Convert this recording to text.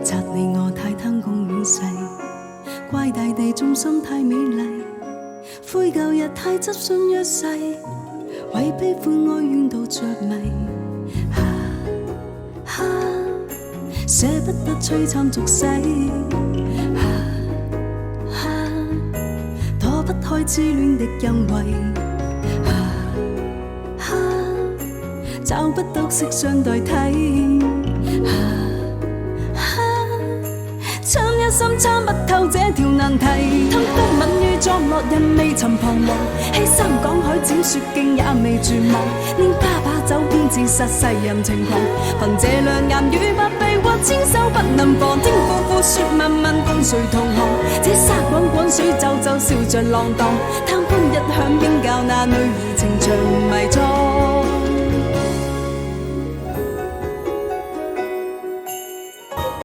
責你我太貪功戀勢，怪大地眾生太美麗，悔舊日太執信約誓，為悲歡哀怨到着迷。捨不得璀璨俗世，躲不開痴戀的欣慰，找不到色相代替，參一心參不透這條難題，吞風吻雨作落人未曾彷徨，欺山趕海剪雪徑也未絕望，拈花把酒偏自殺世人情狂，憑這兩眼與百臂或千手不能防，聽夫婦說問問共誰同行，這沙滾滾水皺皺笑着浪蕩，貪歡一晌應教那女兒情長迷藏。